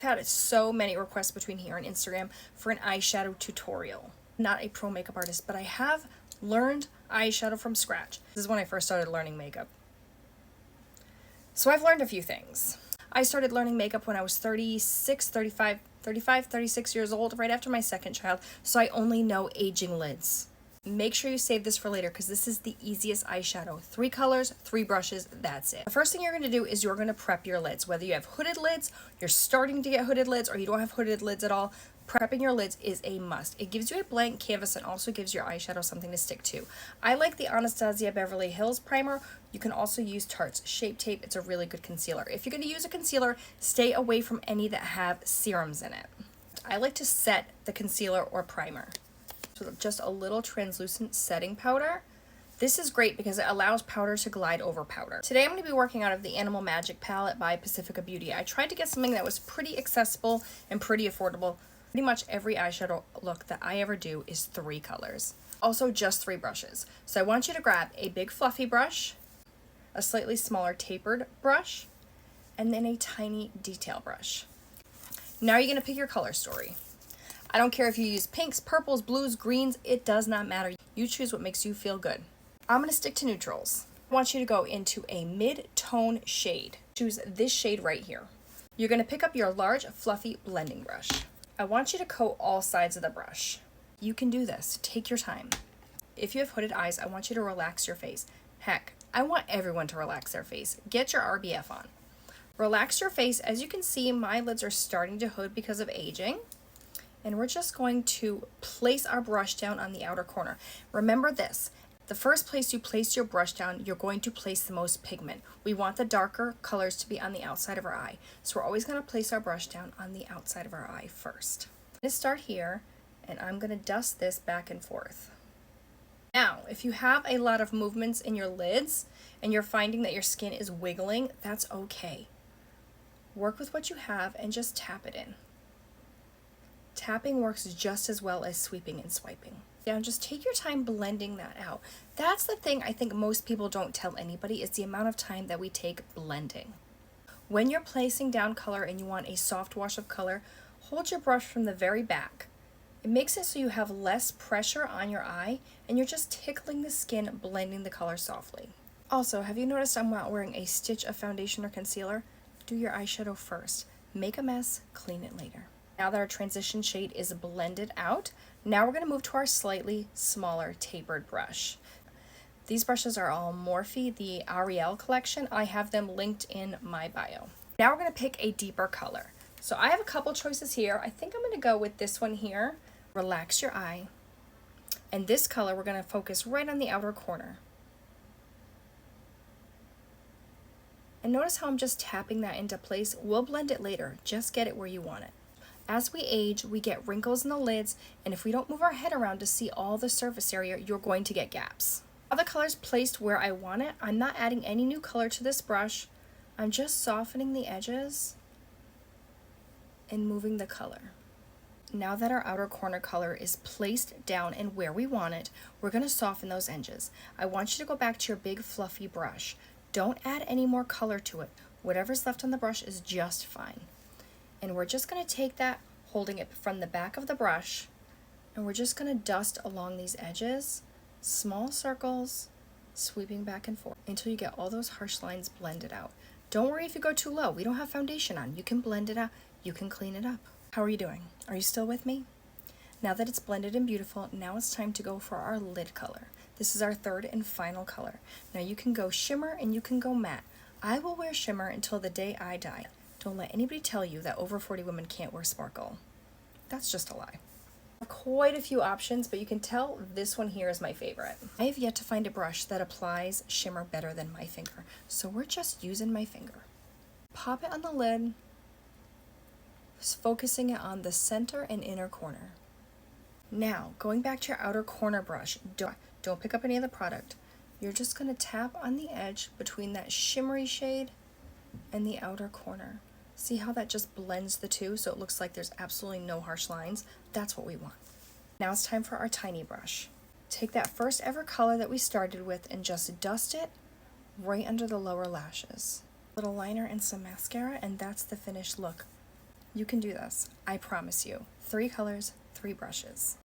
I've had so many requests between here and Instagram for an eyeshadow tutorial. Not a pro makeup artist, but I have learned eyeshadow from scratch. This is when I first started learning makeup. So I've learned a few things. I started learning makeup when I was 36 years old, right after my second child, so I only know aging lids. Make sure you save this for later because this is the easiest eyeshadow. 3 colors, 3 brushes, that's it. The first thing you're going to do is you're going to prep your lids. Whether you have hooded lids, you're starting to get hooded lids, or you don't have hooded lids at all, prepping your lids is a must. It gives you a blank canvas and also gives your eyeshadow something to stick to. I like the Anastasia Beverly Hills primer. You can also use Tarte's Shape Tape. It's a really good concealer. If you're going to use a concealer, stay away from any that have serums in it. I like to set the concealer or primer with just a little translucent setting powder. This is great because it allows powder to glide over powder. Today I'm going to be working out of the Animal Magic palette by Pacifica Beauty. I tried to get something that was pretty accessible and pretty affordable. Pretty much every eyeshadow look that I ever do is 3 colors. Also just 3 brushes. So I want you to grab a big fluffy brush, a slightly smaller tapered brush, and then a tiny detail brush. Now you're going to pick your color story. I don't care if you use pinks, purples, blues, greens, it does not matter. You choose what makes you feel good. I'm going to stick to neutrals. I want you to go into a mid-tone shade. Choose this shade right here. You're going to pick up your large, fluffy blending brush. I want you to coat all sides of the brush. You can do this. Take your time. If you have hooded eyes, I want you to relax your face. Heck, I want everyone to relax their face. Get your RBF on. Relax your face. As you can see, my lids are starting to hood because of aging. And we're just going to place our brush down on the outer corner. Remember this, the first place you place your brush down, you're going to place the most pigment. We want the darker colors to be on the outside of our eye. So we're always gonna place our brush down on the outside of our eye first. I'm gonna start here, and I'm gonna dust this back and forth. Now, if you have a lot of movements in your lids, and you're finding that your skin is wiggling, that's okay. Work with what you have and just tap it in. Tapping works just as well as sweeping and swiping. Now just take your time blending that out. That's the thing I think most people don't tell anybody is the amount of time that we take blending. When you're placing down color and you want a soft wash of color, hold your brush from the very back. It makes it so you have less pressure on your eye and you're just tickling the skin, blending the color softly. Also, have you noticed I'm not wearing a stitch of foundation or concealer? Do your eyeshadow first. Make a mess, clean it later. Now that our transition shade is blended out, now we're going to move to our slightly smaller tapered brush. These brushes are all Morphe, the Ariel collection. I have them linked in my bio. Now we're going to pick a deeper color. So I have a couple choices here. I think I'm going to go with this one here. Relax your eye. And this color we're going to focus right on the outer corner. And notice how I'm just tapping that into place. We'll blend it later. Just get it where you want it. As we age, we get wrinkles in the lids, and if we don't move our head around to see all the surface area, you're going to get gaps. Now the color's placed where I want it. I'm not adding any new color to this brush. I'm just softening the edges and moving the color. Now that our outer corner color is placed down and where we want it, we're going to soften those edges. I want you to go back to your big fluffy brush. Don't add any more color to it. Whatever's left on the brush is just fine. And we're just going to take that, holding it from the back of the brush, and we're just going to dust along these edges, small circles, sweeping back and forth until you get all those harsh lines blended out. Don't worry if you go too low. We don't have foundation on. You can blend it out. You can clean it up. How are you doing? Are you still with me? Now that it's blended and beautiful, now it's time to go for our lid color. This is our third and final color. Now you can go shimmer and you can go matte. I will wear shimmer until the day I die. Don't let anybody tell you that over 40 women can't wear sparkle. That's just a lie. Quite a few options, but you can tell this one here is my favorite. I have yet to find a brush that applies shimmer better than my finger, so we're just using my finger. Pop it on the lid, focusing it on the center and inner corner. Now, going back to your outer corner brush, don't pick up any of the product. You're just going to tap on the edge between that shimmery shade and the outer corner. See how that just blends the two so it looks like there's absolutely no harsh lines? That's what we want. Now it's time for our tiny brush. Take that first ever color that we started with and just dust it right under the lower lashes. Little liner and some mascara, and that's the finished look. You can do this. I promise you. 3 colors, 3 brushes.